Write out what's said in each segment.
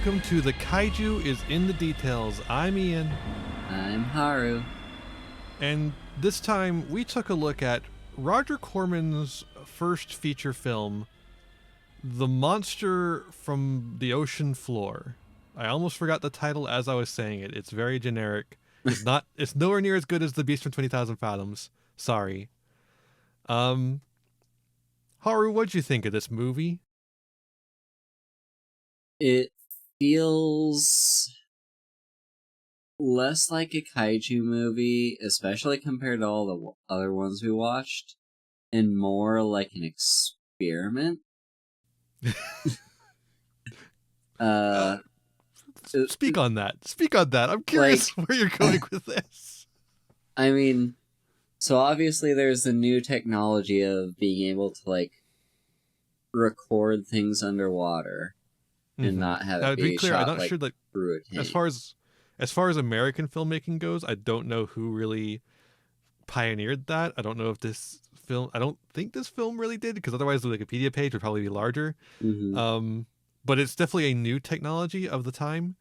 welcome to The Kaiju is in the Details. I'm Ian. I'm Haru. And this time we took a look at Roger Corman's first feature film, The Monster from the Ocean Floor. I almost forgot the title as I was saying it. It's very generic. It's nowhere near as good as The Beast from 20,000 Fathoms. Sorry. Haru, what'd you think of this movie? It feels less like a kaiju movie, especially compared to all the other ones we watched, and more like an experiment. Speak on that. I'm curious where you're going with this. I mean, so obviously there's the new technology of being able to record things underwater. And not have it be clear, shot, I'm not sure through a tank. As far as American filmmaking goes, I don't know who really pioneered that. I don't know if I don't think this film really did, because otherwise the Wikipedia page would probably be larger. Mm-hmm. But it's definitely a new technology of the time,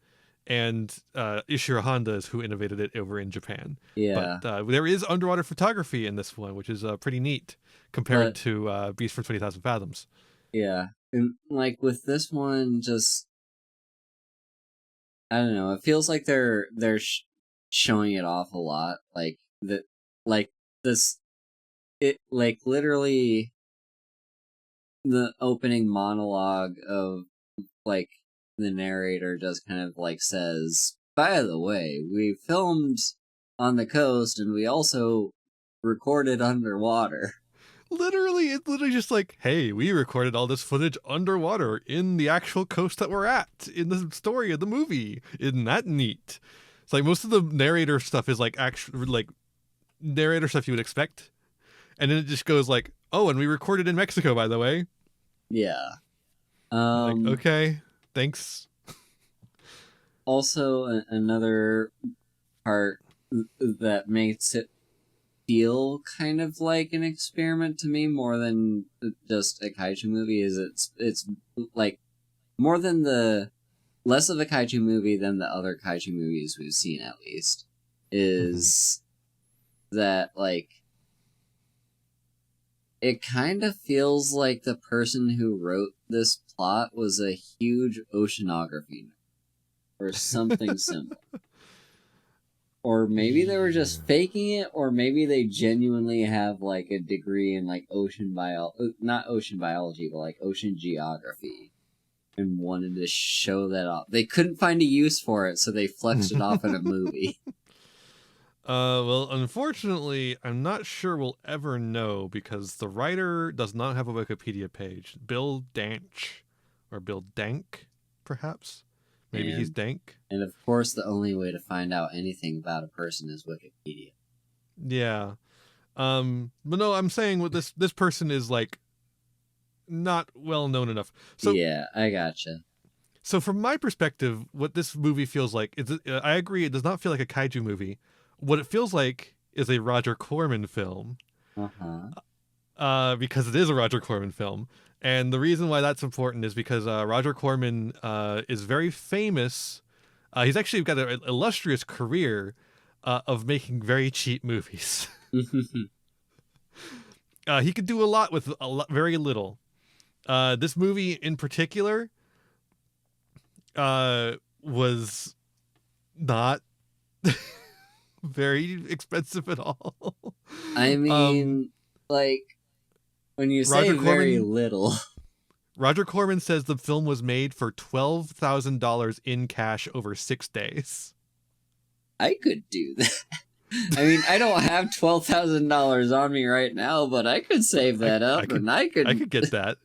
and Ishiro Honda is who innovated it over in Japan. Yeah. But there is underwater photography in this one, which is pretty neat compared to Beast from 20,000 Fathoms. Yeah. And with this one, just I don't know. It feels like they're showing it off a lot. Literally, the opening monologue of the narrator just kind of says, "By the way, we filmed on the coast and we also recorded underwater." It's literally just hey, we recorded all this footage underwater in the actual coast that we're at in the story of the movie. Isn't that neat? It's most of the narrator stuff is actual narrator stuff you would expect, and then it just goes oh, and we recorded in Mexico, by the way. Yeah. Okay, thanks. Also, another part that makes it feel kind of like an experiment to me more than just a kaiju movie is it's more than less of a kaiju movie than the other kaiju movies we've seen, at least, is that it kind of feels like the person who wrote this plot was a huge oceanography nerd or something similar. Or maybe they were just faking it, or maybe they genuinely have a degree in not ocean biology, but ocean geography, and wanted to show that off. They couldn't find a use for it, so they flexed it off in a movie. Well, unfortunately, I'm not sure we'll ever know, because the writer does not have a Wikipedia page. Bill Dank, or Bill Dank, perhaps? Maybe he's Dank. And of course, the only way to find out anything about a person is Wikipedia. Yeah. But no, I'm saying what this person is not well known enough. So yeah, I gotcha. So from my perspective, what this movie feels like is, I agree, it does not feel like a kaiju movie. What it feels like is a Roger Corman film. Because it is a Roger Corman film. And the reason why that's important is because Roger Corman is very famous. He's actually got an illustrious career of making very cheap movies. He could do a lot with very little. This movie in particular was not very expensive at all. I mean, when you say very little. Roger Corman says the film was made for $12,000 in cash over 6 days. I could do that. I mean, I don't have $12,000 on me right now, but I could save that up, and I could get that.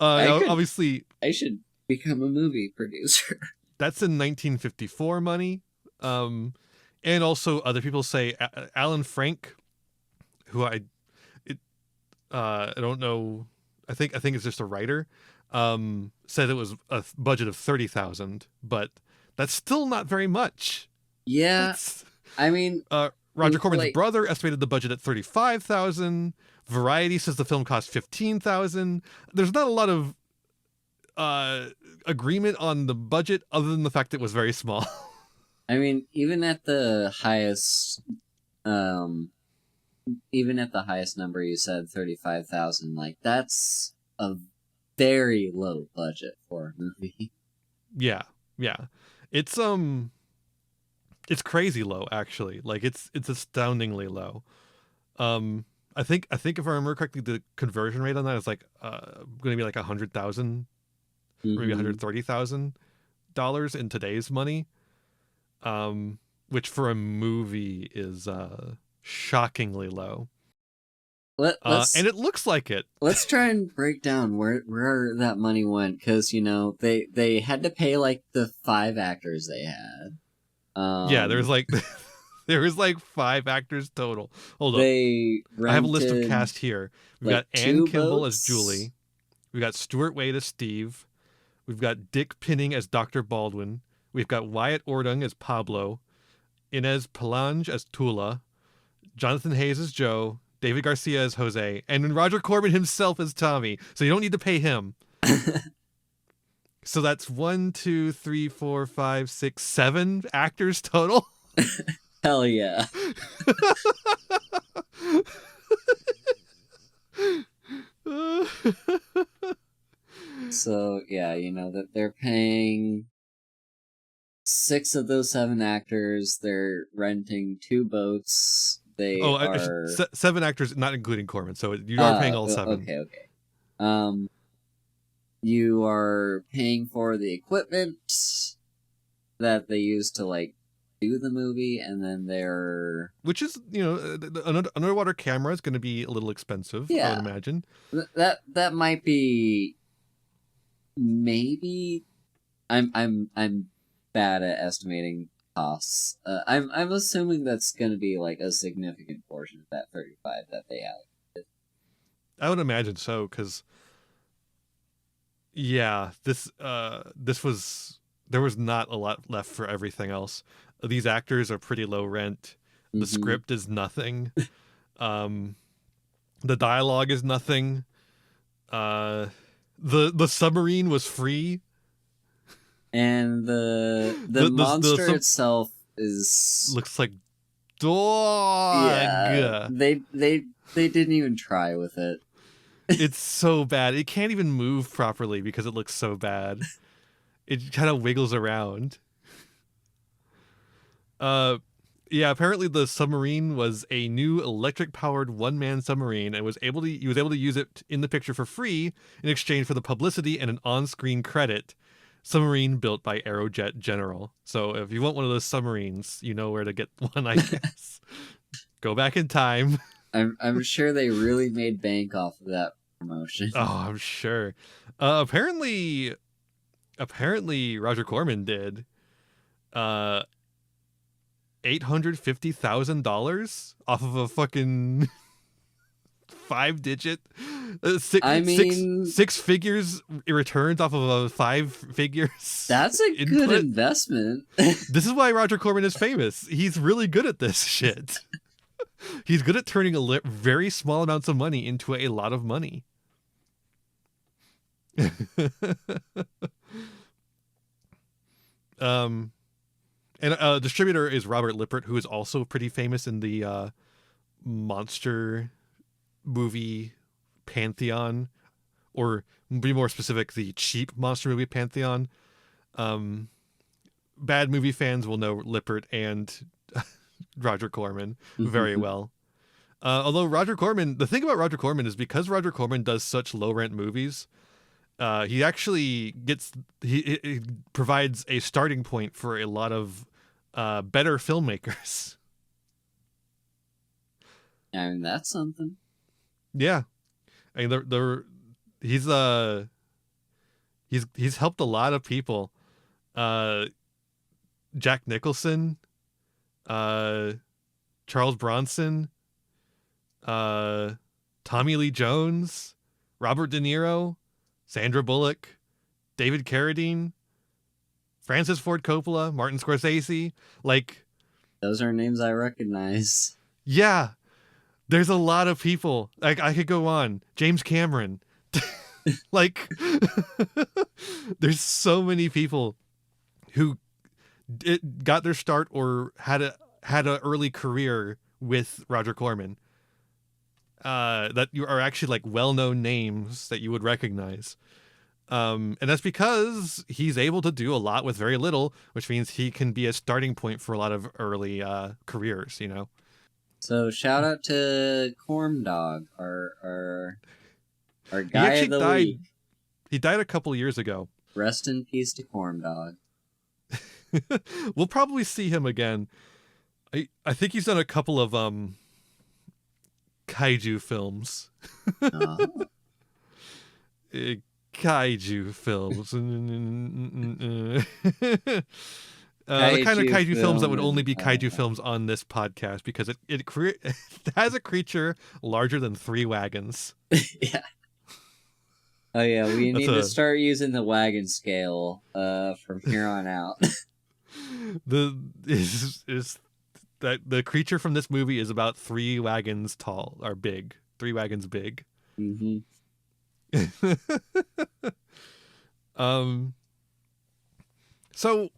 Obviously, I should become a movie producer. That's in 1954 money. And also other people say Alan Frank, who I don't know. I think it's just a writer. Said it was a budget of $30,000, but that's still not very much. Yeah, I mean, Roger Corman's brother estimated the budget at $35,000. Variety says the film cost $15,000. There's not a lot of agreement on the budget other than the fact that it was very small. I mean, even at the highest number you said 35,000, like that's a very low budget for a movie. Yeah. It's crazy low actually. Like it's astoundingly low. I think if I remember correctly, the conversion rate on that is like going to be like 100,000, maybe $130,000 in today's money, which for a movie is shockingly low. And it looks like it. Let's try and break down where that money went, because they had to pay like the 5 actors they had. Yeah, there's like there was like 5 actors total. Hold up. I have a list of cast here. We've got Ann Kimball as Julie. We've got Stuart Wade as Steve. We've got Dick Pinning as Dr. Baldwin. We've got Wyatt Ordung as Pablo. Inez Palange as Tula. Jonathan Hayes as Joe. David Garcia as Jose. And then Roger Corman himself as Tommy. So you don't need to pay him. So that's 1, 2, 3, 4, 5, 6, 7 actors total. Hell yeah. So yeah, that they're paying 6 of those 7 actors. They're renting 2 boats. They are 7 actors, not including Corman. So you are paying all 7. Okay. You are paying for the equipment that they use to like do the movie, and then which is an underwater camera is going to be a little expensive. Yeah, I would imagine that might be maybe. I'm bad at estimating costs. I'm assuming that's going to be like a significant portion of that 35 that they have. I would imagine so, because yeah, there was not a lot left for everything else. These actors are pretty low rent. The script is nothing. The dialogue is nothing. The submarine was free. And the monster itself looks like dog. Yeah, they didn't even try with it. It's so bad. It can't even move properly because it looks so bad. It kind of wiggles around. Yeah, apparently the submarine was a new electric-powered one-man submarine, and he was able to use it in the picture for free in exchange for the publicity and an on-screen credit. Submarine built by Aerojet General. So if you want one of those submarines, you know where to get one, I guess. Go back in time. I'm sure they really made bank off of that promotion. Oh, I'm sure. Apparently Roger Corman did. $850,000 off of a fucking 5-digit, six figures returns off of a 5 figures. That's a good investment. This is why Roger Corman is famous. He's really good at this shit. He's good at turning very small amounts of money into a lot of money. And distributor is Robert Lippert, who is also pretty famous in the monster movie pantheon, or be more specific, the cheap monster movie pantheon. Bad movie fans will know Lippert and Roger Corman very well. Although Roger Corman, the thing about Roger Corman is because Roger Corman does such low rent movies, he actually he provides a starting point for a lot of better filmmakers. I mean, that's something. Yeah, I mean, he's helped a lot of people. Jack Nicholson, Charles Bronson, Tommy Lee Jones, Robert De Niro, Sandra Bullock, David Carradine, Francis Ford Coppola, Martin Scorsese. Like, those are names I recognize. Yeah, there's a lot of people. Like, I could go on. James Cameron. Like, there's so many people who got their start or had a early career with Roger Corman. That you are actually like well-known names that you would recognize. And that's because he's able to do a lot with very little, which means he can be a starting point for a lot of early careers, you know? So shout out to Corm Dog, our He guy actually of the died. week. He died a couple years ago. Rest in peace to Corm Dog. We'll probably see him again. I think he's done a couple of kaiju films. Kaiju films. The kind of kaiju films that would only be kaiju films on this podcast because it has a creature larger than 3 wagons. Yeah. Oh yeah, we need to start using the wagon scale from here on out. That the creature from this movie is about 3 wagons tall, or big. 3 wagons big. Mm-hmm. So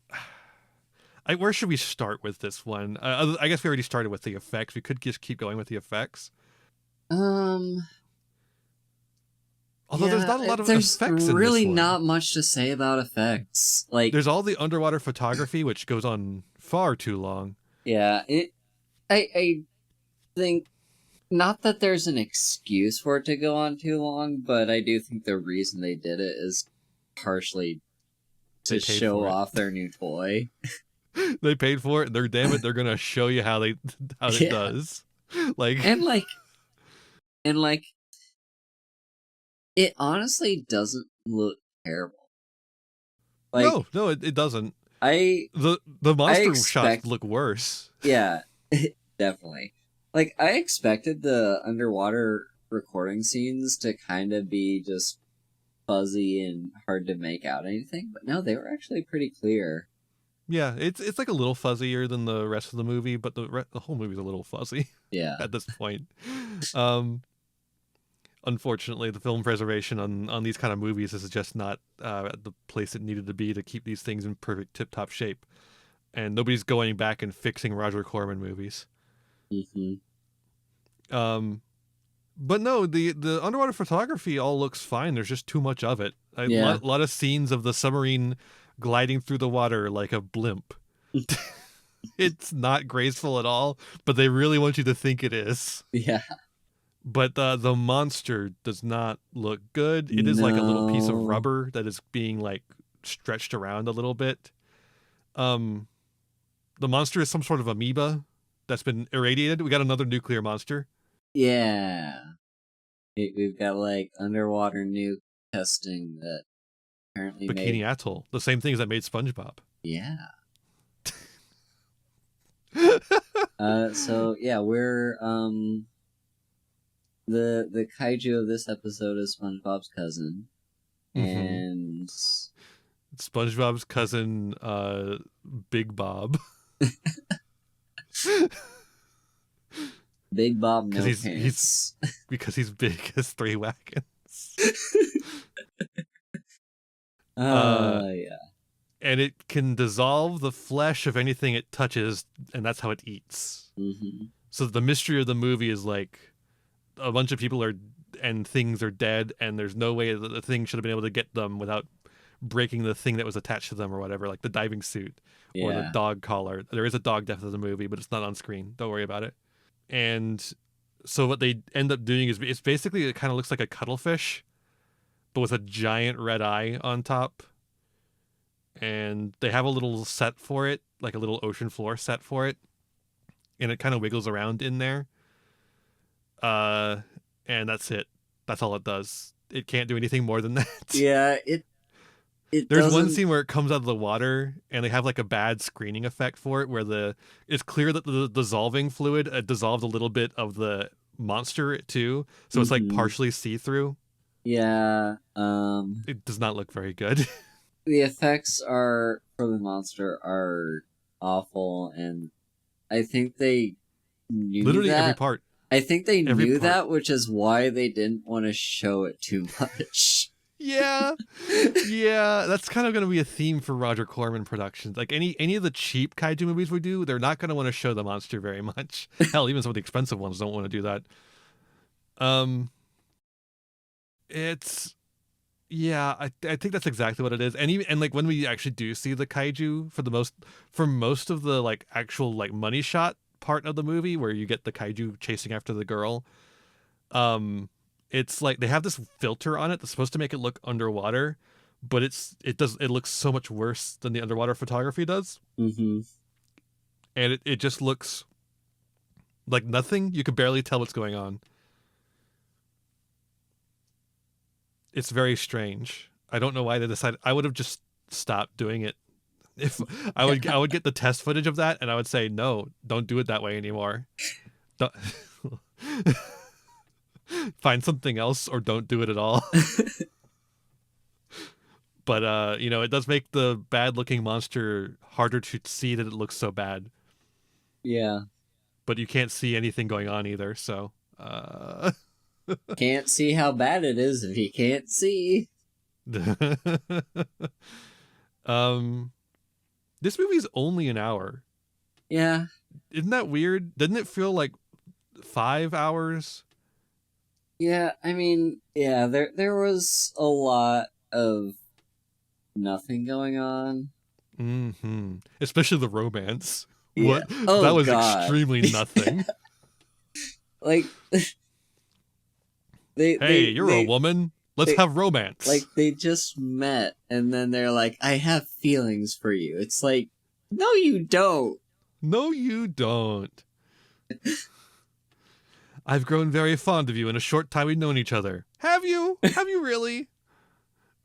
where should we start with this one? I guess we already started with the effects. We could just keep going with the effects. Although there's not a lot of effects in this one. There's really not much to say about effects. Like, there's all the underwater photography, which goes on far too long. Yeah, I think not that there's an excuse for it to go on too long, but I do think the reason they did it is partially to show off their new toy. They paid for it. They're gonna show you how it does. And it honestly doesn't look terrible. Like, no, it doesn't. The monster shots look worse. Yeah, definitely. Like, I expected the underwater recording scenes to kind of be just fuzzy and hard to make out anything, but no, they were actually pretty clear. Yeah, it's like a little fuzzier than the rest of the movie, but the whole movie's a little fuzzy. Yeah. At this point. Unfortunately, the film preservation on these kind of movies is just not at the place it needed to be to keep these things in perfect tip-top shape. And nobody's going back and fixing Roger Corman movies. Mm-hmm. But no, the underwater photography all looks fine. There's just too much of it. A lot of scenes of the submarine gliding through the water like a blimp. It's not graceful at all, but they really want you to think it is. Yeah. But the monster does not look good. It is like a little piece of rubber that is being like stretched around a little bit. The monster is some sort of amoeba that's been irradiated. We got another nuclear monster. Yeah. We've got like underwater nuke testing that apparently Bikini Atoll. The same things that made SpongeBob. Yeah. So yeah, we're the kaiju of this episode is SpongeBob's cousin. Mm-hmm. And SpongeBob's cousin Big Bob. Big Bob no pants. Because he's big as 3 wagons. Yeah. And it can dissolve the flesh of anything it touches, and that's how it eats. Mm-hmm. So the mystery of the movie is like a bunch of people and things are dead, and there's no way that the thing should have been able to get them without breaking the thing that was attached to them or whatever, like the diving suit or the dog collar. There is a dog death in the movie, but it's not on screen. Don't worry about it. And so what they end up doing is it kind of looks like a cuttlefish, but with a giant red eye on top. And they have a little set for it, like a little ocean floor set for it. And it kind of wiggles around in there. And that's it. That's all it does. It can't do anything more than that. Yeah, There's one scene where it comes out of the water and they have like a bad screening effect for it where it's clear that the dissolving fluid dissolved a little bit of the monster too. So it's like partially see-through. Yeah. It does not look very good. The effects for the monster are awful, and I think they knew literally that. Every part. I think they knew that, which is why they didn't want to show it too much. Yeah, yeah, that's kind of going to be a theme for Roger Corman productions. Like any of the cheap kaiju movies we do, they're not going to want to show the monster very much. Hell, even some of the expensive ones don't want to do that. Um, it's yeah, I think that's exactly what it is. And even and like when we actually do see the kaiju for most of the like actual like money shot part of the movie where you get the kaiju chasing after the girl, it's like they have this filter on it that's supposed to make it look underwater, but it looks so much worse than the underwater photography does. Mm-hmm. And it just looks like nothing. You can barely tell what's going on. It's very strange. I don't know why they decided. I would have just stopped doing it. If I would get the test footage of that and I would say, no, don't do it that way anymore. Don't, find something else or don't do it at all. But it does make the bad looking monster harder to see that it looks so bad. Yeah. But you can't see anything going on either, so Can't see how bad it is if you can't see. This movie's only an hour. Yeah. Isn't that weird? Didn't it feel like 5 hours? Yeah, I mean, yeah, there was a lot of nothing going on. Mm-hmm. Especially the romance. Yeah. What? Oh, that was God. extremely nothing. Like, you're a woman. Let's have romance. Like, they just met, and then they're like, I have feelings for you. It's like, no, you don't. No, you don't. I've grown very fond of you in a short time we've known each other. Have you? Have you really?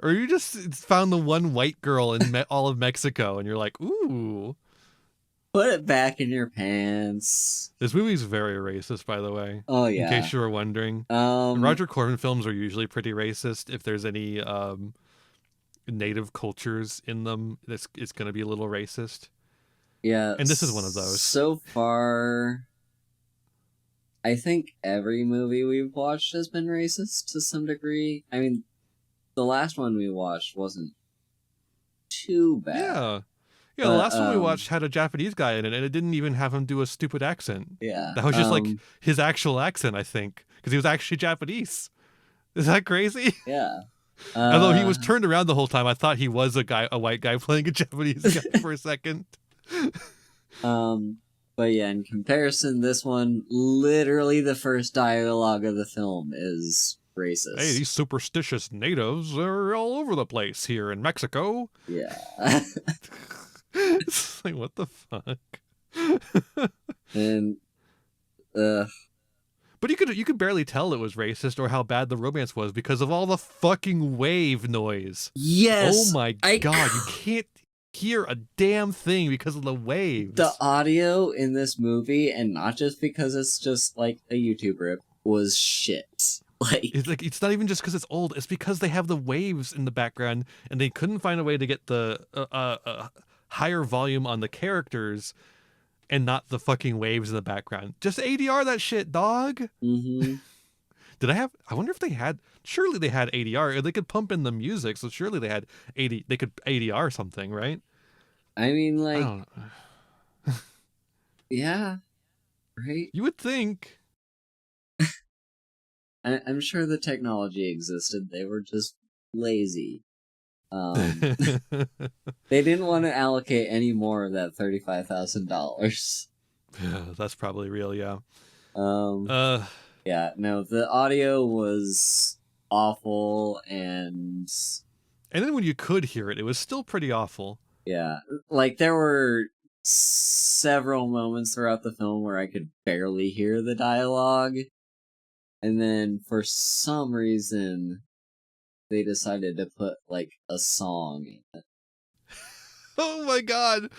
Or you just found the one white girl in all of Mexico, and you're like, ooh. Put it back in your pants. This movie's very racist, by the way. Oh, yeah. In case you were wondering. Roger Corman films are usually pretty racist. If there's any native cultures in them, it's going to be a little racist. Yeah. And this is one of those. So far, I think every movie we've watched has been racist to some degree. I mean, the last one we watched wasn't too bad. Yeah. Yeah, the last one we watched had a Japanese guy in it, and it didn't even have him do a stupid accent. Yeah. That was just like his actual accent, I think, because he was actually Japanese. Is that crazy? Yeah. Although he was turned around the whole time, I thought he was a white guy playing a Japanese guy for a second. But yeah, in comparison, this one, literally the first dialogue of the film is racist. Hey, these superstitious natives are all over the place here in Mexico. Yeah. It's like, what the fuck? And but you could barely tell it was racist or how bad the romance was because of all the fucking wave noise. Yes. Oh my god, you can't hear a damn thing because of the waves. The audio in this movie, and not just because it's just like a YouTuber, was shit. It's not even just because it's old. It's because they have the waves in the background and they couldn't find a way to get the higher volume on the characters and not the fucking waves in the background. Just ADR that shit, dog. Mm-hmm. I wonder if surely they had ADR. They could pump in the music, so surely they could ADR something, right? I mean, like, I don't know. Yeah, right? You would think. I'm sure the technology existed. They were just lazy. They didn't want to allocate any more of that $35,000. Yeah, that's probably real, yeah. Yeah, no, the audio was awful, and then when you could hear it, it was still pretty awful. Yeah, like there were several moments throughout the film where I could barely hear the dialogue, and then for some reason they decided to put like a song in it. Oh my god,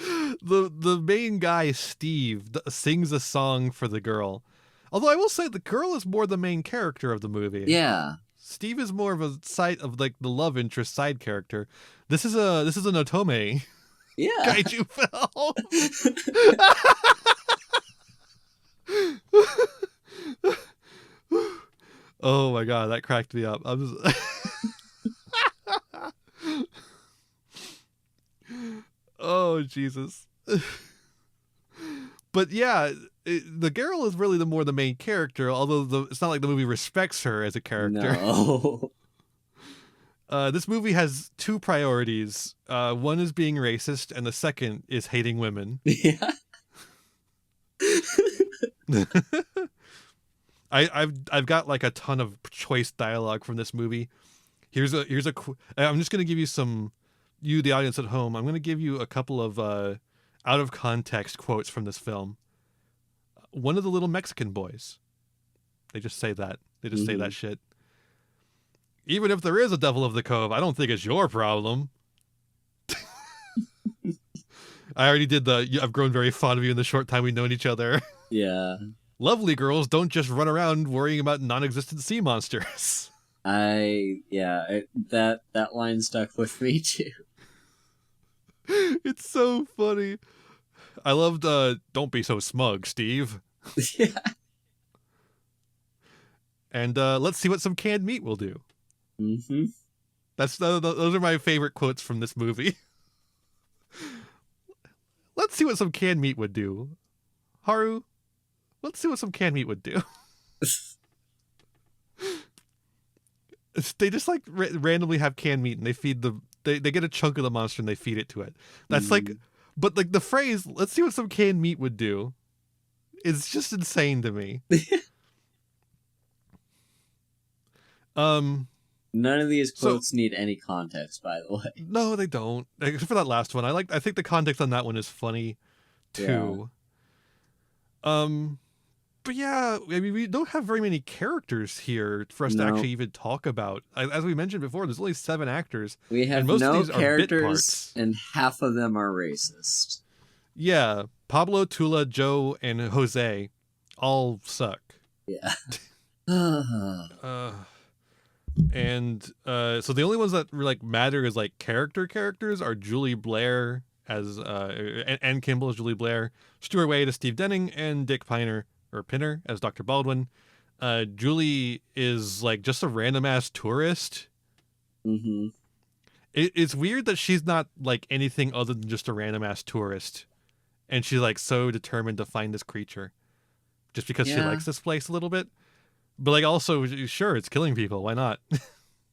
the main guy Steve sings a song for the girl. Although I will say the girl is more the main character of the movie. Yeah, Steve is more of a side of like the love interest side character. This is an Otome. Yeah. Kaiju film. Oh my god, that cracked me up. Jesus. But yeah, the girl is really the main character, although it's not like the movie respects her as a character. No. This movie has two priorities. One is being racist, and the second is hating women. Yeah. I've got like a ton of choice dialogue from this movie. I'm just gonna give you you the audience at home. I'm gonna give you a couple of out of context quotes from this film. One of the little Mexican boys. They just say that. They just say that shit. Even if there is a devil of the cove, I don't think it's your problem. I already did I've grown very fond of you in the short time we've known each other. Yeah. Lovely girls don't just run around worrying about non-existent sea monsters. That line stuck with me too. It's so funny. I loved don't be so smug, Steve. Yeah. And let's see what some canned meat will do. Mm-hmm. Those are my favorite quotes from this movie. Let's see what some canned meat would do. Haru, let's see what some canned meat would do. They just like randomly have canned meat and they feed they get a chunk of the monster and they feed it to it. That's like, but like the phrase, let's see what some canned meat would do, is just insane to me. None of these quotes need any context, by the way. No, they don't. Except for that last one. I think the context on that one is funny too. Yeah. But yeah, I mean, we don't have very many characters here for us to actually even talk about. As we mentioned before, there's only 7 actors. We have no characters, and half of them are racist. Yeah, Pablo, Tula, Joe, and Jose all suck. Yeah. And so the only ones that like matter as like characters are Julie Blair as and Kimball as Julie Blair, Stuart Wade as Steve Denning, and Dick Pinner as Dr. Baldwin. Julie is like just a random ass tourist. Mm-hmm. It's weird that she's not like anything other than just a random ass tourist, and she's like so determined to find this creature, just because she likes this place a little bit. But like also, sure, it's killing people. Why not?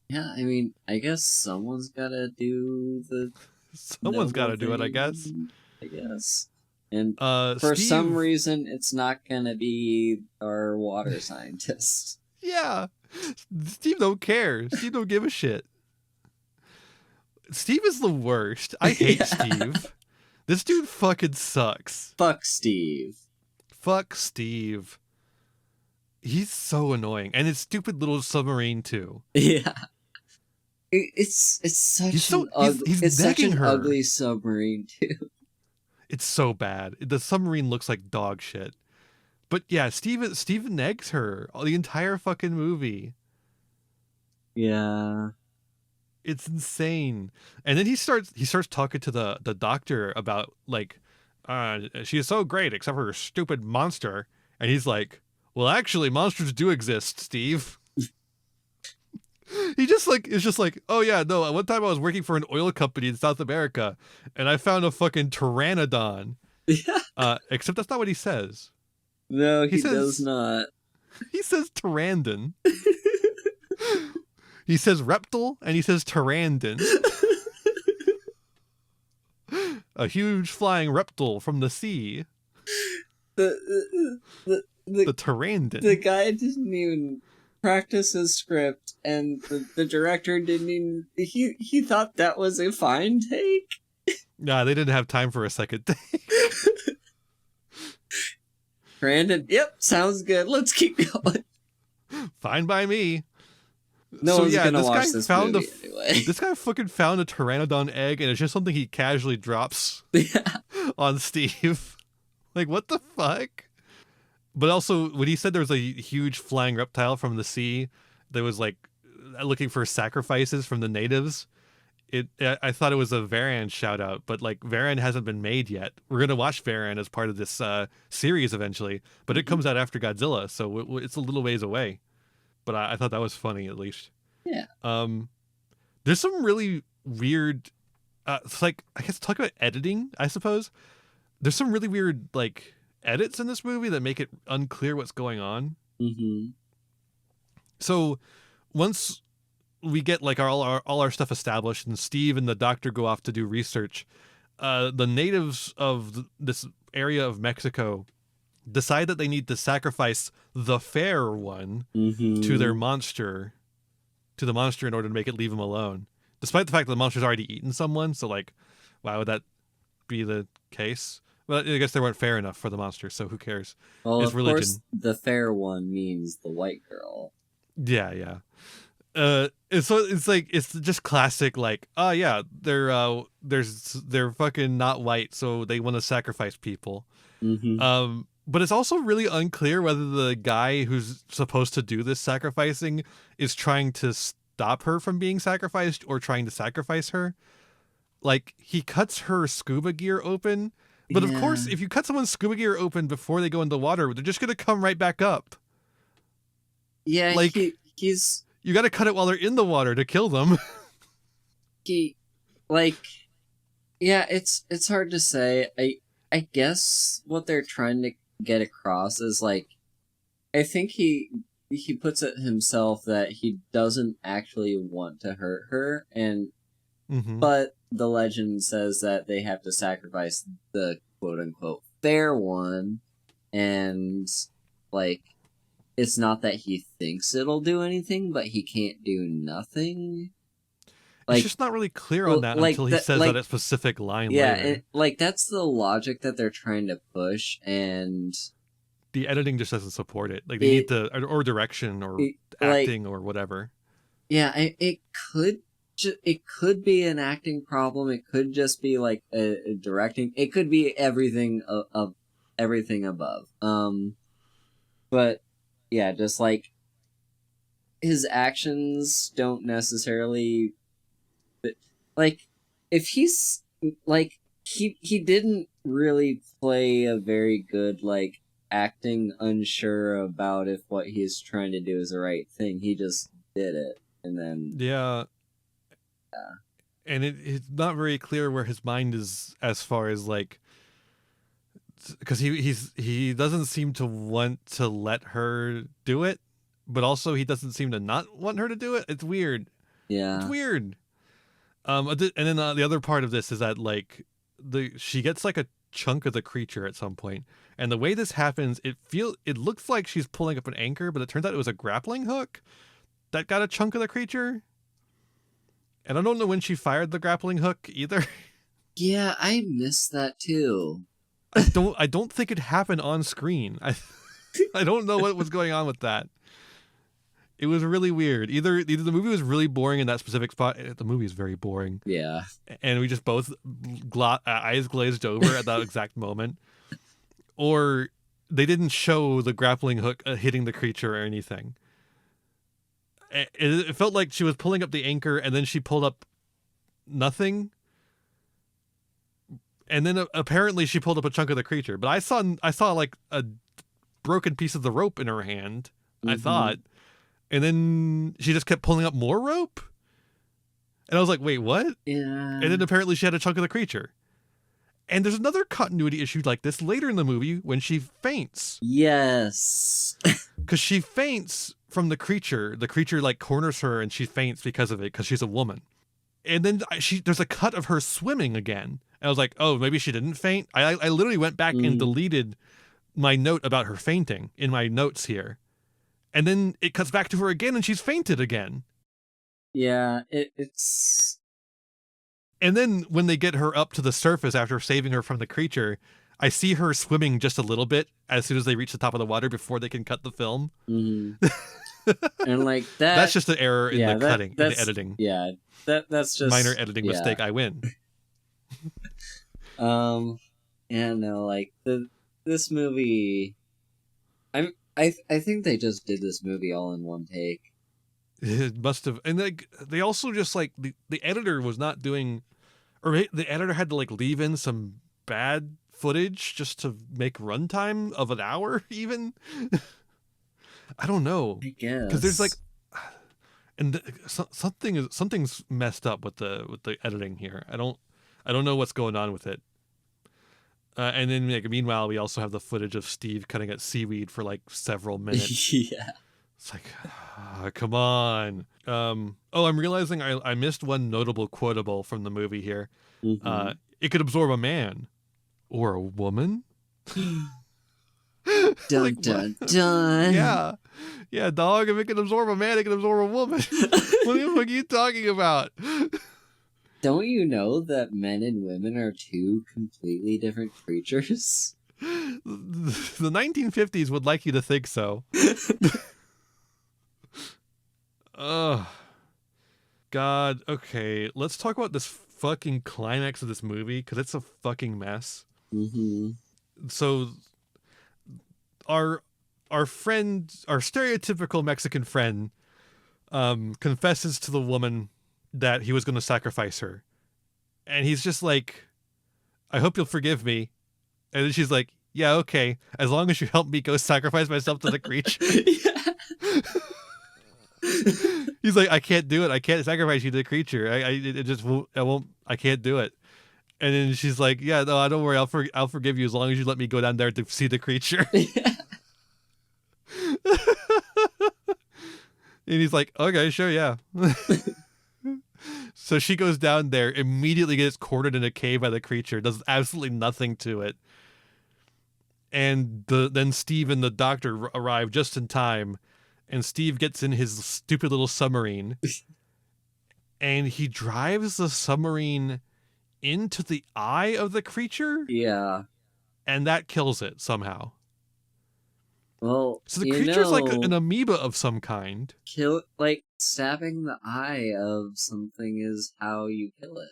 Yeah, I mean, I guess someone's gotta do the. Someone's gotta do it, I guess. I guess. And for some reason, it's not gonna be our water scientist. Yeah, Steve don't care. Steve don't give a shit. Steve is the worst. I hate Steve. This dude fucking sucks. Fuck Steve. Fuck Steve. He's so annoying, and his stupid little submarine too. Yeah, it's such he's such an ugly submarine too. It's so bad. The submarine looks like dog shit. But yeah, Steve negs her the entire fucking movie. Yeah, it's insane. And then he starts talking to the doctor about like, she is so great except for her stupid monster, and he's like, well, actually, monsters do exist, Steve. He just like is just like, oh yeah, no. One time I was working for an oil company in South America, and I found a fucking pteranodon. Yeah. Except that's not what he says. No, he does not. He says pterandon. He says reptile, and he says pterandon. A huge flying reptile from the sea. The pterandon. The guy didn't even practice his script, and the director didn't even. He thought that was a fine take. Nah, they didn't have time for a second take. Brandon, yep, sounds good. Let's keep going. Fine by me. No one's gonna watch this movie anyway. This guy fucking found a pteranodon egg, and it's just something he casually drops on Steve. Like, what the fuck? But also, when he said there was a huge flying reptile from the sea that was like looking for sacrifices from the natives, I thought it was a Varan shout out, but like Varan hasn't been made yet. We're gonna watch Varan as part of this series eventually, but it comes out after Godzilla, so it's a little ways away. But I thought that was funny, at least. Yeah. There's some really weird it's like, I guess, talk about editing, I suppose. There's some really weird like edits in this movie that make it unclear what's going on. Mm-hmm. So once we get like all our stuff established, and Steve and the doctor go off to do research, the natives of this area of Mexico decide that they need to sacrifice the fair one to their monster, to the monster, in order to make it leave him alone. Despite the fact that the monster's already eaten someone, so like, why would that be the case? Well, I guess they weren't fair enough for the monster, so who cares? Well, It's of religion. course, the fair one means the white girl. Yeah, yeah. And so it's like, it's just classic, like, oh yeah, they're fucking not white, so they want to sacrifice people. Mm-hmm. But it's also really unclear whether the guy who's supposed to do this sacrificing is trying to stop her from being sacrificed or trying to sacrifice her. Like, he cuts her scuba gear open, but of course, if you cut someone's scuba gear open before they go into the water, they're just gonna come right back up. Yeah, Like, he's you got to cut it while they're in the water to kill them. like, yeah, it's hard to say. I guess what they're trying to get across is like, I think he puts it himself that he doesn't actually want to hurt her, and but the legend says that they have to sacrifice the quote unquote fair one, and like, it's not that he thinks it'll do anything, but he can't do nothing. Like, it's just not really clear on that until he says that specific line later. Like, that's the logic that they're trying to push, and the editing just doesn't support it. Like, they need the or direction or acting or whatever. Yeah, it could be an acting problem. It could just be like a directing. It could be everything of everything above. But yeah, just like, his actions don't necessarily, like, if he's like, he didn't really play a very good, like, acting unsure about if what he's trying to do is the right thing. He just did it, and then yeah. And it's not very clear where his mind is as far as like, because he doesn't seem to want to let her do it, but also he doesn't seem to not want her to do it. It's weird. Yeah, it's weird. And then the other part of this is that like she gets like a chunk of the creature at some point, and the way this happens, it looks like she's pulling up an anchor, but it turns out it was a grappling hook that got a chunk of the creature. And I don't know when she fired the grappling hook either. Yeah, I missed that too. I don't think it happened on screen. I don't know what was going on with that. It was really weird. Either the movie was really boring in that specific spot. The movie is very boring. Yeah. And we just both eyes glazed over at that exact moment. Or they didn't show the grappling hook hitting the creature or anything. It felt like she was pulling up the anchor and then she pulled up nothing. And then apparently she pulled up a chunk of the creature. But I saw like a broken piece of the rope in her hand, I thought. And then she just kept pulling up more rope. And I was like, wait, what? Yeah. And then apparently she had a chunk of the creature. And there's another continuity issue like this later in the movie when she faints. Yes. Because she faints from the creature. The creature like corners her and she faints because of it, because she's a woman. And then there's a cut of her swimming again. And I was like, oh, maybe she didn't faint. I literally went back and deleted my note about her fainting in my notes here. And then it cuts back to her again and she's fainted again. Yeah, it's... And then when they get her up to the surface after saving her from the creature, I see her swimming just a little bit as soon as they reach the top of the water before they can cut the film. And like that... That's just an error in the cutting, in the editing. Yeah, that's just... Minor editing mistake, I win. Yeah, no, like, this movie... I think they just did this movie all in one take. It must have, and like they also just like the editor was not doing, or the editor had to like leave in some bad footage just to make runtime of an hour even. I don't know. I guess because there's like, and something's messed up with the editing here. I don't I don't know what's going on with it. And then like, meanwhile, we also have the footage of Steve cutting at seaweed for like several minutes. Yeah. It's like, come on. I'm realizing I missed one notable quotable from the movie here. Mhm. It could absorb a man or a woman. Dun Like, dun what? dun. Yeah, dog. If it can absorb a man, it can absorb a woman. What the fuck are you talking about? Don't you know that men and women are two completely different creatures? The 1950s would like you to think so. Ugh. God. Okay, let's talk about this fucking climax of this movie because it's a fucking mess. Mm-hmm. So, our friend, our stereotypical Mexican friend, confesses to the woman that he was going to sacrifice her, and he's just like, "I hope you'll forgive me." And then she's like, "Yeah, okay, as long as you help me go sacrifice myself to the creature." He's like, "I can't do it. I can't sacrifice you to the creature. It just won't. I can't do it." And then she's like, "Yeah, no, don't worry. I'll forgive you as long as you let me go down there to see the creature." And he's like, "Okay, sure, yeah." So she goes down there, immediately gets cornered in a cave by the creature, does absolutely nothing to it. And then Steve and the doctor arrive just in time, and Steve gets in his stupid little submarine, and he drives the submarine into the eye of the creature, Yeah. and that kills it somehow. Well, So the creature's like an amoeba of some kind. Stabbing the eye of something is how you kill it.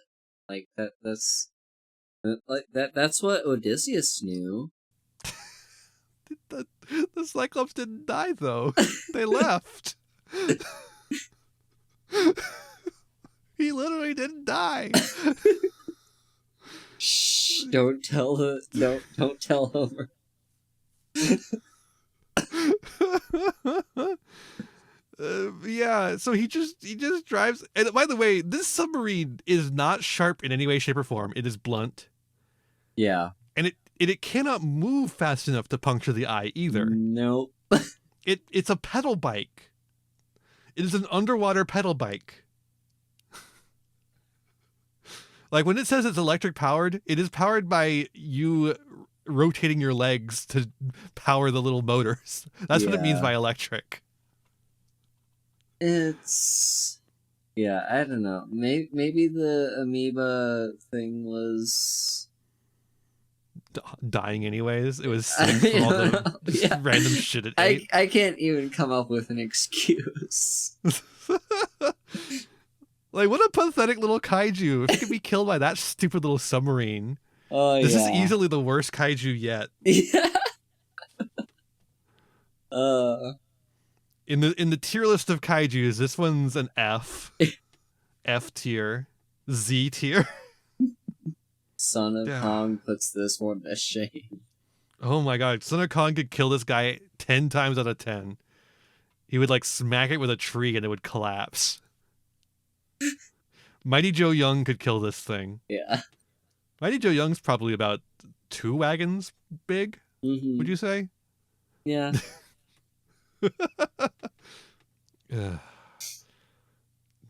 Like that's what Odysseus knew. The Cyclops didn't die though. They left. He literally didn't die. Shh! Don't tell her. Don't tell Homer. Yeah, so he just drives. And by the way, this submarine is not sharp in any way, shape, or form. It is blunt. Yeah. And it cannot move fast enough to puncture the eye either. Nope. It's a pedal bike. It is an underwater pedal bike. Like when it says it's electric powered, it is powered by you rotating your legs to power the little motors. That's what it means by electric. It's I don't know. Maybe the amoeba thing was dying anyways. It was sick from all the random shit it ate. I can't even come up with an excuse. Like, what a pathetic little kaiju. If it could be killed by that stupid little submarine. This is easily the worst kaiju yet. Yeah. In the tier list of kaijus, this one's an F. F tier. Z tier. Son of Kong puts this one to shame. Oh my god, Son of Kong could kill this guy 10 times out of 10. He would like smack it with a tree and it would collapse. Mighty Joe Young could kill this thing. Yeah. Mighty Joe Young's probably about 2 wagons big, would you say? Yeah.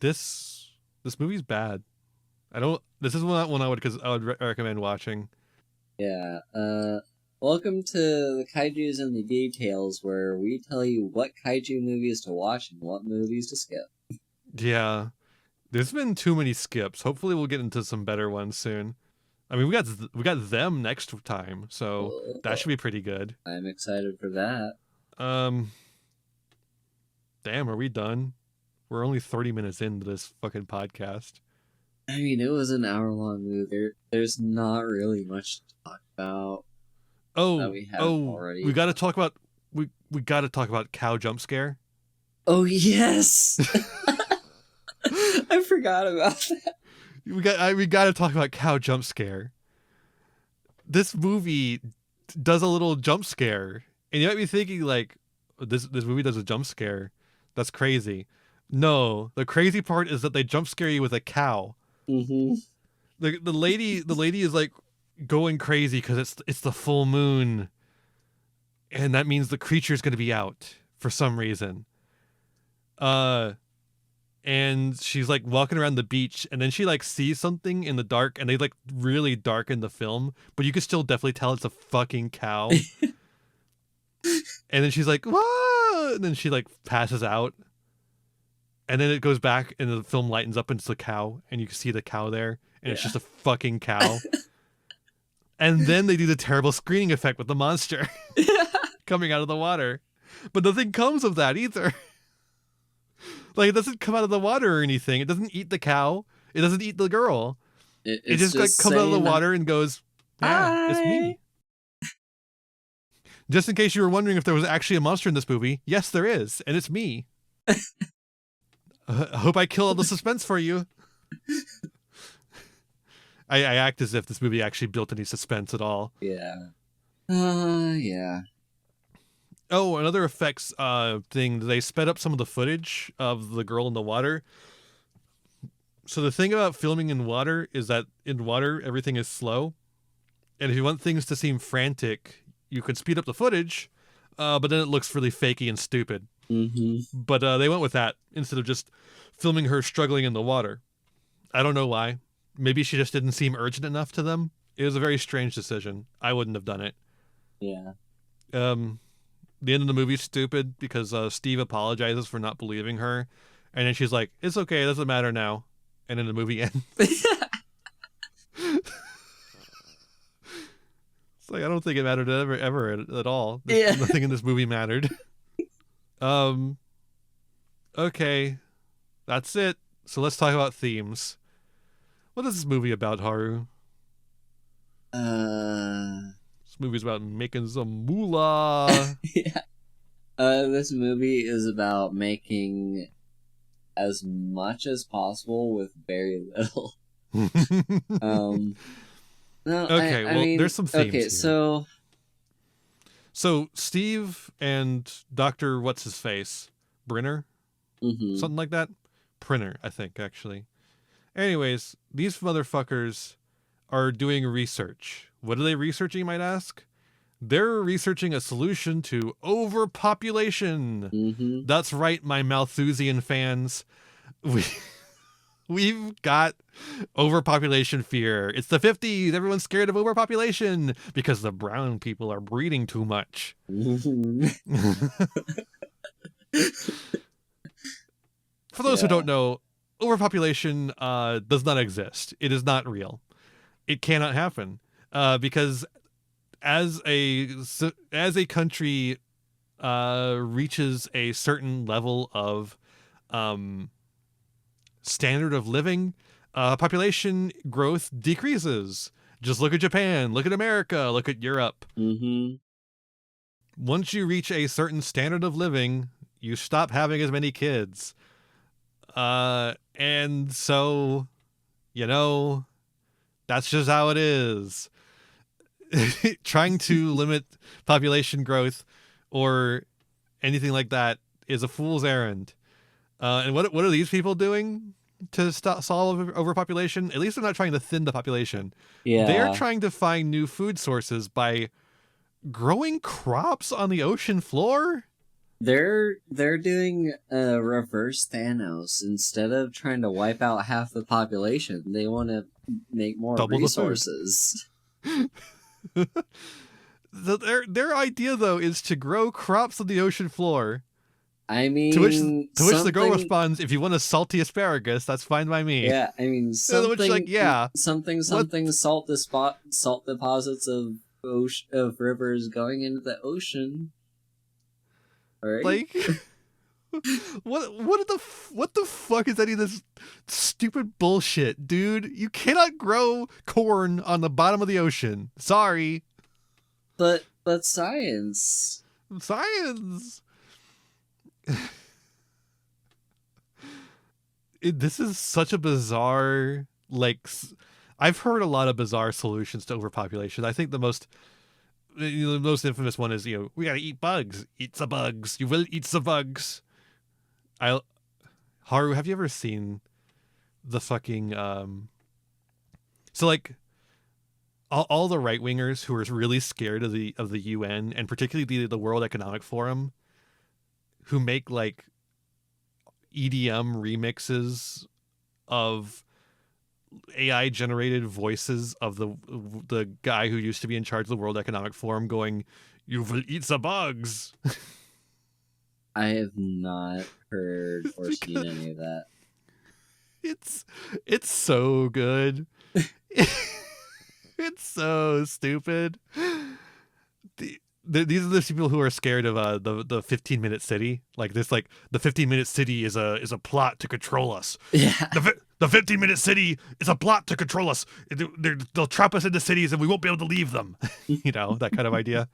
This movie's bad. This is one I would recommend watching. Yeah. Welcome to the Kaijus and the Details, where we tell you what kaiju movies to watch and what movies to skip. Yeah. There's been too many skips. Hopefully we'll get into some better ones soon. I mean, we got them next time, so that should be pretty good. I'm excited for that. Damn, are we done? We're only 30 minutes into this fucking podcast. I mean, it was an hour-long movie. There's not really much to talk about. Already. We got to talk about we got to talk about cow jump scare. Oh yes. I forgot about that. We got to talk about cow jump scare. This movie does a little jump scare, and you might be thinking like, this movie does a jump scare. That's crazy. No, the crazy part is that they jump scare you with a cow. Mm-hmm. The lady is like going crazy because it's the full moon, and that means the creature's going to be out for some reason. And she's like walking around the beach, and then she like sees something in the dark, and they like really darken the film, but you can still definitely tell it's a fucking cow. And then she's like, whoa, and then she like passes out, and then it goes back and the film lightens up into the cow, and you can see the cow there, and it's just a fucking cow. And then they do the terrible screening effect with the monster coming out of the water, but nothing comes of that either. Like, it doesn't come out of the water or anything. It doesn't eat the cow. It doesn't eat the girl. It just like comes out of the water and goes, yeah, it's me. Just in case you were wondering if there was actually a monster in this movie, yes, there is, and it's me. I hope I kill all the suspense for you. I act as if this movie actually built any suspense at all. Yeah. Yeah. Oh, another effects thing, they sped up some of the footage of the girl in the water. So the thing about filming in water is that in water, everything is slow. And if you want things to seem frantic, you can speed up the footage, but then it looks really fakey and stupid. Mm-hmm. But they went with that instead of just filming her struggling in the water. I don't know why. Maybe she just didn't seem urgent enough to them. It was a very strange decision. I wouldn't have done it. Yeah. The end of the movie's stupid because Steve apologizes for not believing her. And then she's like, it's okay, it doesn't matter now. And then the movie ends. It's like, I don't think it mattered ever at all. Nothing in this movie mattered. Okay. That's it. So let's talk about themes. What is this movie about, Haru? This movie's about making some moolah. Yeah. This movie is about making as much as possible with very little. No, okay, I mean, there's some themes okay, here. So Steve and Dr. What's-His-Face? Brenner? Mm-hmm. Something like that? Printer, I think, actually. Anyways, these motherfuckers are doing research. What are they researching, you might ask? They're researching a solution to overpopulation. Mm-hmm. That's right, my Malthusian fans. We've got overpopulation fear. It's the 50s. Everyone's scared of overpopulation because the brown people are breeding too much. For those who don't know, overpopulation does not exist. It is not real. It cannot happen because as a country reaches a certain level of standard of living, population growth decreases. Just look at Japan, look at America, look at Europe. Mm-hmm. Once you reach a certain standard of living, you stop having as many kids. And so, that's just how it is. Trying to limit population growth or anything like that is a fool's errand. And what are these people doing to solve overpopulation? At least they're not trying to thin the population. Yeah. They're trying to find new food sources by growing crops on the ocean floor. They're doing a reverse Thanos. Instead of trying to wipe out half the population, they want to make more resources. Their idea, though, is to grow crops on the ocean floor. I mean, to which the girl responds, "If you want a salty asparagus, that's fine by me." Yeah, I mean, something What? salt deposits of rivers going into the ocean. Right? Like, what the fuck is any of this stupid bullshit, dude? You cannot grow corn on the bottom of the ocean. Sorry. But science. This is such a bizarre, I've heard a lot of bizarre solutions to overpopulation. I think the most infamous one is, we gotta eat bugs. Eat the bugs. You will eat the bugs. Haru, have you ever seen the fucking So like all the right wingers who are really scared of the UN and particularly the World Economic Forum, who make like EDM remixes of AI generated voices of the guy who used to be in charge of the World Economic Forum going, "You will eat the bugs." I have not heard or seen any of that. It's so good. It's so stupid. These are the people who are scared of the 15-minute city. Like this, like the 15-minute city is a plot to control us. Yeah. The 15-minute city is a plot to control us. They'll trap us into cities and we won't be able to leave them. You know, that kind of idea.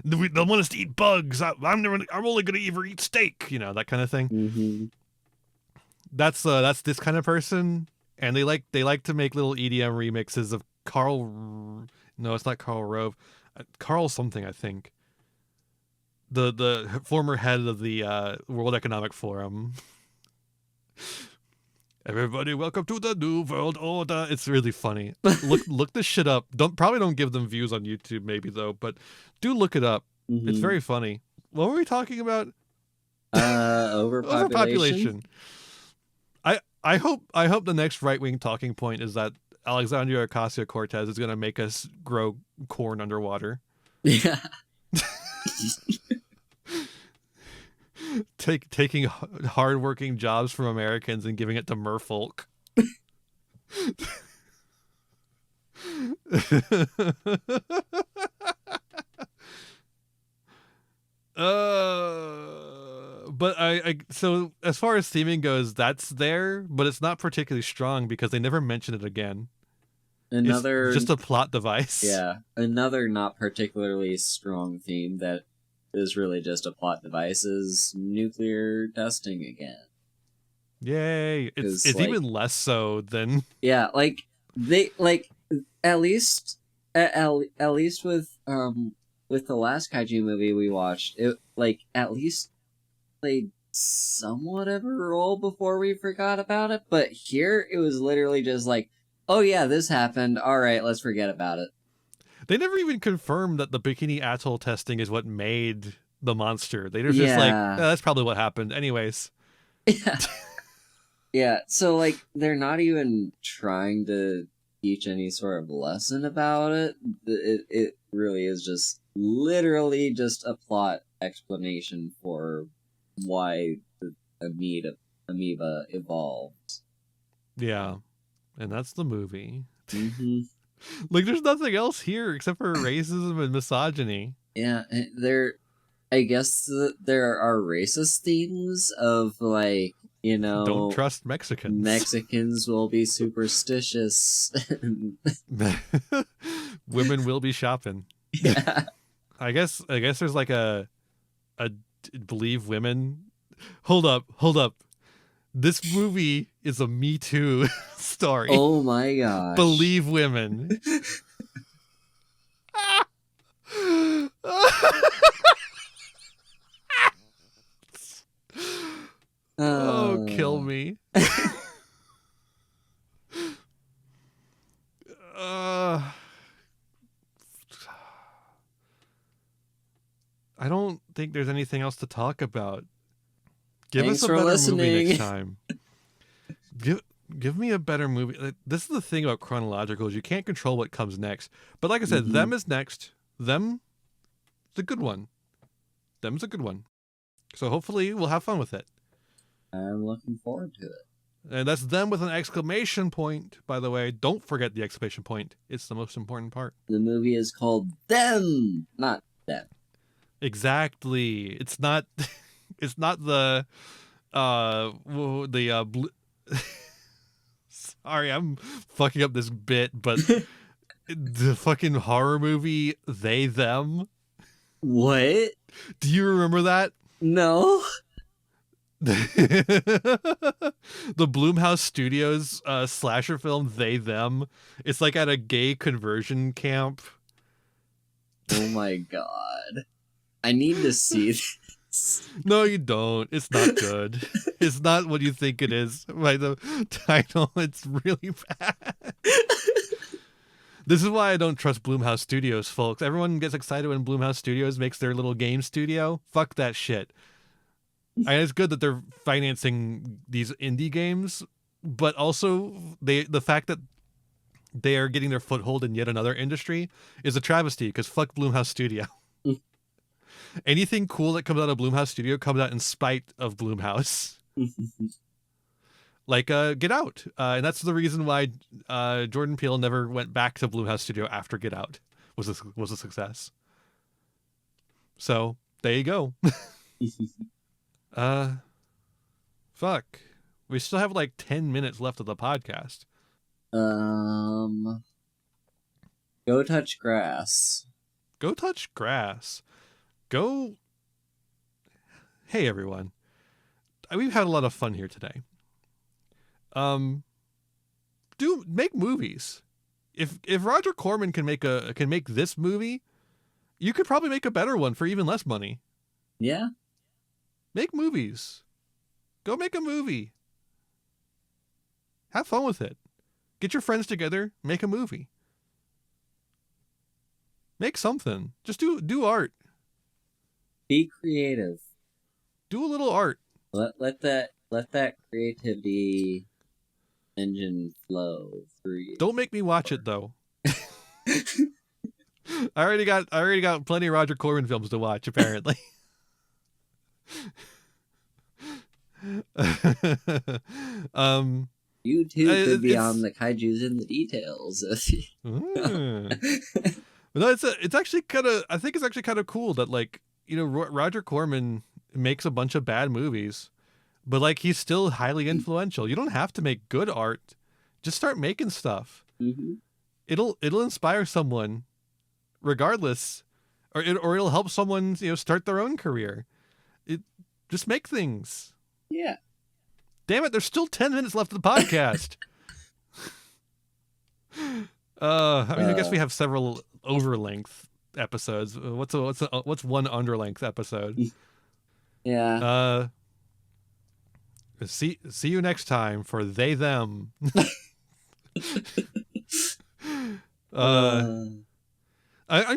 They'll want us to eat bugs. I'm only going to ever eat steak. You know, that kind of thing. Mm-hmm. That's this kind of person, and they like to make little EDM remixes of Carl. No, it's not Carl Rove. Carl something, I think. The former head of the World Economic Forum. Everybody, welcome to the New World Order. It's really funny. Look this shit up. Probably don't give them views on YouTube, maybe though, but do look it up. Mm-hmm. It's very funny. What were we talking about? Overpopulation. I hope the next right wing talking point is that Alexandria Ocasio-Cortez is going to make us grow corn underwater. Yeah. Taking hardworking jobs from Americans and giving it to merfolk. But I so as far as theming goes, that's there, but it's not particularly strong because they never mention it again. Another, it's just a plot device. Yeah, another not particularly strong theme that is really just a plot device is nuclear testing again. Yay! It's like, even less so than yeah, like they like at least with the last kaiju movie we watched, it like at least played somewhat of a role before we forgot about it. But here it was literally just like, oh yeah, this happened. All right, let's forget about it. They never even confirmed that the Bikini Atoll testing is what made the monster. They were just like, that's probably what happened. Anyways. Yeah. Yeah, so like they're not even trying to teach any sort of lesson about it. It really is just literally just a plot explanation for why the amoeba evolved. Yeah, and that's the movie. Mm-hmm. Like, there's nothing else here except for racism and misogyny. Yeah, I guess there are racist themes of like, you know, don't trust Mexicans. Mexicans will be superstitious. Women will be shopping. Yeah. I guess there's like a believe women. Hold up. This movie is a Me Too story. Oh my gosh. Believe women. Oh, kill me. I don't think there's anything else to talk about. Thanks us a for better listening. movie next time. Give me a better movie. Like, this is the thing about chronological is you can't control what comes next. But like I said, Them is next. Them, it's a good one. Them's a good one. So hopefully we'll have fun with it. I'm looking forward to it. And that's Them with an exclamation point, by the way. Don't forget the exclamation point. It's the most important part. The movie is called Them, not Them. Exactly. It's not it's not the sorry, I'm fucking up this bit, but the fucking horror movie They Them. What? Do you remember that? No. The Blumhouse Studios slasher film They Them. It's like at a gay conversion camp. Oh my god. I need to see this. No, you don't. It's not good. It's not what you think it is by the title. It's really bad. This is why I don't trust Blumhouse Studios, folks. Everyone gets excited when Blumhouse Studios makes their little game studio. Fuck that shit. It's good that they're financing these indie games, but also the fact that they are getting their foothold in yet another industry is a travesty, because fuck Blumhouse Studio. Anything cool that comes out of Blumhouse Studio comes out in spite of Blumhouse. Like Get Out. And that's the reason why Jordan Peele never went back to Blumhouse Studio after Get Out was a success. So there you go. Fuck. We still have like 10 minutes left of the podcast. Go touch grass. Go touch grass. Go. Hey everyone. We've had a lot of fun here today. Make movies. If Roger Corman can make this movie, you could probably make a better one for even less money. Yeah. Make movies. Go make a movie. Have fun with it. Get your friends together, make a movie. Make something. Just do art. Be creative. Do a little art. Let that creativity engine flow through you. Don't make me watch it though. I already got plenty of Roger Corman films to watch, apparently. You too could be on the Kaijus in the details. No, it's actually kind of, I think it's actually kind of cool that, like, you know, Roger Corman makes a bunch of bad movies, but like he's still highly influential. You don't have to make good art. Just start making stuff. Mm-hmm. It'll inspire someone, regardless, or it'll help someone, you know, start their own career. Just make things. Yeah. Damn it! There's still 10 minutes left of the podcast. I guess we have several overlength episodes. What's one underlength episode? Yeah. See you next time for They Them. I'm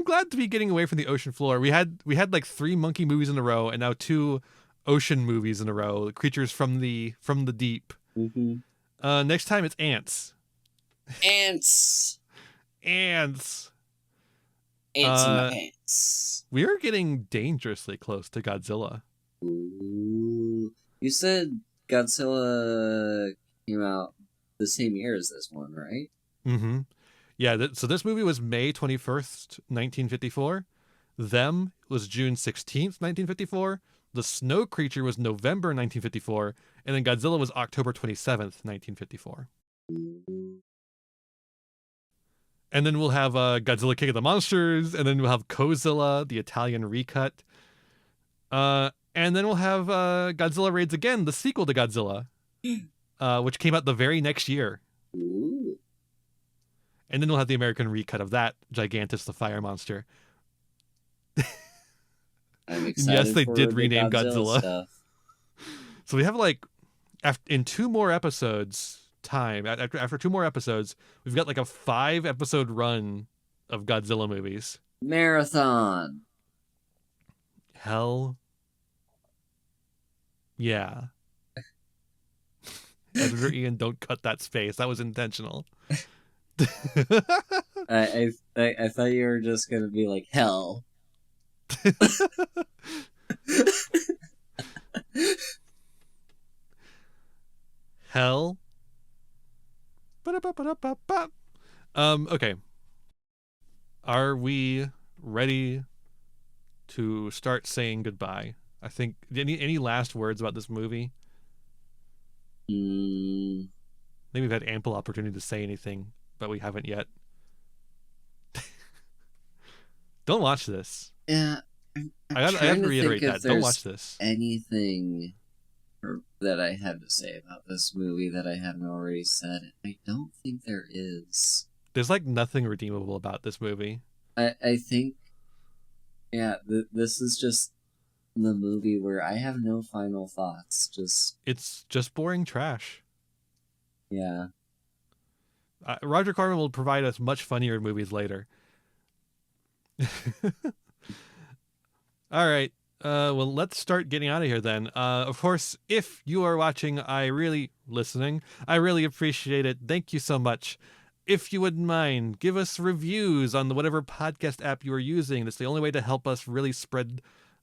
glad to be getting away from the ocean floor. We had like 3 monkey movies in a row, and now 2 ocean movies in a row. Creatures from the deep. Mm-hmm. Next time it's ants. Ants. Ants. Ants in my pants. We are getting dangerously close to Godzilla. Ooh. You said Godzilla came out the same year as this one, right? Mm-hmm. Yeah, so this movie was May 21st, 1954. Them was June 16th, 1954. The Snow Creature was November 1954. And then Godzilla was October 27th, 1954. And then we'll have Godzilla King of the Monsters. And then we'll have Kozilla, the Italian recut. And then we'll have Godzilla Raids Again, the sequel to Godzilla, which came out the very next year. Ooh. And then we'll have the American recut of that, Gigantus the Fire Monster. I'm excited. Yes, they for did the rename Godzilla. Stuff. So we have like, in 2 more episodes time, after 2 more episodes, we've got like a 5-episode run of Godzilla movies. Marathon. Hell yeah. Editor Ian, don't cut that space. That was intentional. I thought you were just gonna be like hell. Hell. Okay. Are we ready to start saying goodbye? I think any last words about this movie? Maybe we've had ample opportunity to say anything, but we haven't yet. Don't watch this. Yeah, I have to reiterate that. Don't watch this. Anything that I have to say about this movie that I haven't already said? I don't think there is. There's like nothing redeemable about this movie. I think, yeah, this is just the movie where I have no final thoughts. It's just boring trash. Yeah. Roger Corman will provide us much funnier movies later. All right. Well, let's start getting out of here then. Of course, if you are watching, I really appreciate it. Thank you so much. If you wouldn't mind, give us reviews on whatever podcast app you are using. That's the only way to help us really spread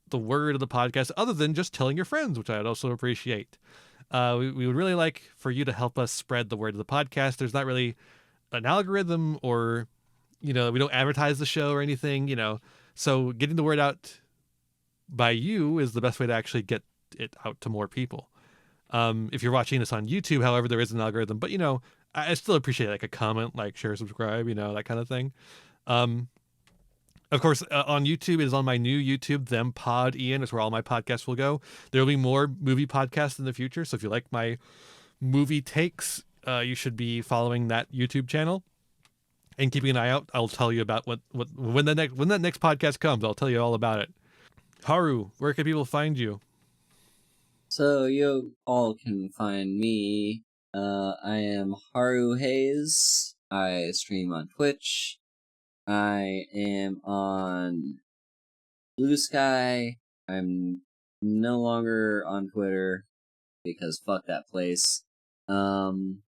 the word of the podcast, other than just telling your friends, which I'd also appreciate. We would really like for you to help us spread the word of the podcast. There's not really an algorithm, or, we don't advertise the show or anything, so getting the word out by you is the best way to actually get it out to more people. If you're watching this on YouTube, however, there is an algorithm, but I still appreciate like a comment, like, share, subscribe, that kind of thing. Of course, on YouTube, it is on my new YouTube, Them Pod Ian, is where all my podcasts will go. There will be more movie podcasts in the future, so if you like my movie takes, you should be following that YouTube channel and keeping an eye out. I'll tell you about when that next podcast comes. I'll tell you all about it. Haru, where can people find you? So you all can find me. I am Haru Hayes. I stream on Twitch. I am on Blue Sky. I'm no longer on Twitter because fuck that place. I'm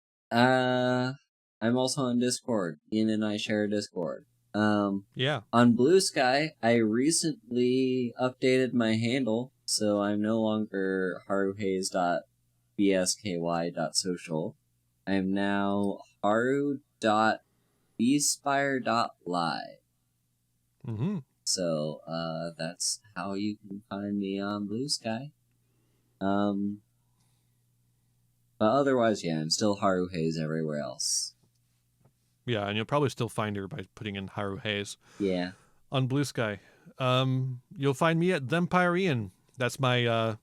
also on Discord. Ian and I share a Discord. Yeah. On Blue Sky, I recently updated my handle, so I'm no longer haruhays.bsky.social. I'm now haru.bspire.live. Mm-hmm. So, that's how you can find me on Blue Sky. But otherwise, yeah, I'm still Haru Hayes everywhere else. Yeah, and you'll probably still find her by putting in Haru Hayes. Yeah. On Blue Sky. You'll find me at Thempire Ian. That's my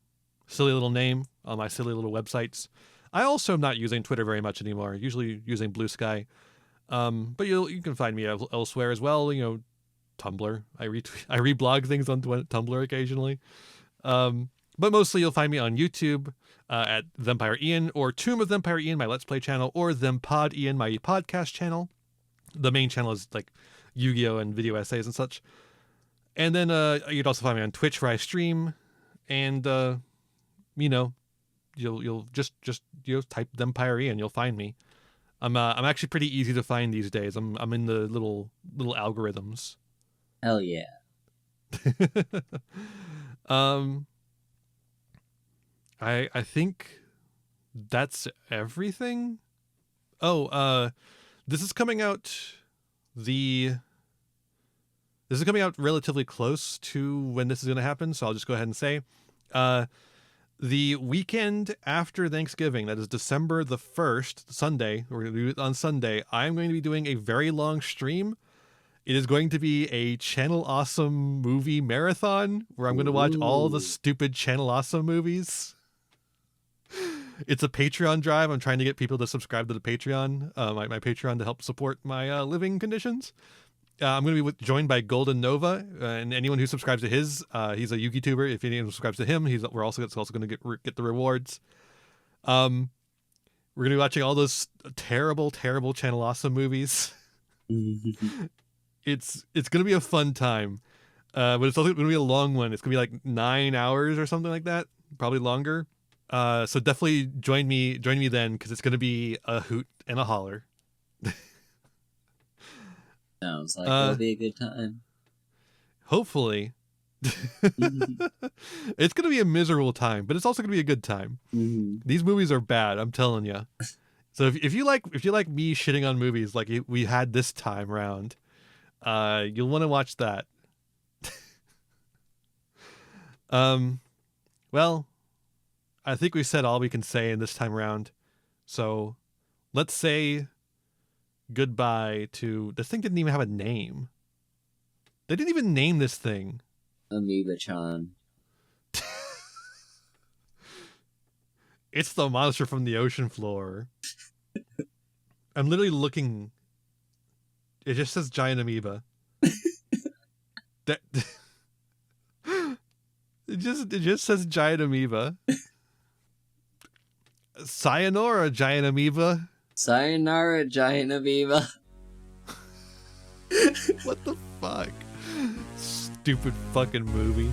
silly little name on my silly little websites. I also am not using Twitter very much anymore. Usually using Blue Sky. But you can find me elsewhere as well. Tumblr. I reblog things on Tumblr occasionally. But mostly you'll find me on YouTube at Thempire Ian, or Tomb of Thempire Ian, my Let's Play channel, or Thempod Ian, my podcast channel. The main channel is like Yu-Gi-Oh! And video essays and such. And then you'd also find me on Twitch where I stream, and you'll just type Thempire Ian, you'll find me. I'm actually pretty easy to find these days. I'm in the little algorithms. Hell yeah. I think that's everything. Oh, this is coming out relatively close to when this is going to happen, so I'll just go ahead and say the weekend after Thanksgiving, that is December the 1st, Sunday, we're going to do it on Sunday, I'm going to be doing a very long stream. It is going to be a Channel Awesome movie marathon where I'm going to watch all the stupid Channel Awesome movies. It's a Patreon drive. I'm trying to get people to subscribe to the Patreon, my Patreon, to help support my living conditions. I'm going to be joined by Golden Nova, and anyone who subscribes to his, he's a YouTuber. If anyone subscribes to him, we're also going to get the rewards. We're going to be watching all those terrible, terrible Channel Awesome movies. It's going to be a fun time, but it's also going to be a long one. It's going to be like 9 hours or something like that, probably longer. So definitely join me then, because it's going to be a hoot and a holler. Sounds like it'll be a good time. Hopefully. It's going to be a miserable time, but it's also going to be a good time. Mm-hmm. These movies are bad, I'm telling you. So if you like me shitting on movies like we had this time round, you'll want to watch that. Well, I think we said all we can say in this time around. So let's say goodbye to... This thing didn't even have a name. They didn't even name this thing. Amoeba-chan. It's the monster from the ocean floor. I'm literally looking. It just says giant amoeba. That... It just says giant amoeba. Sayonara, giant amoeba. Sayonara, Giant Amoeba. What the fuck? Stupid fucking movie.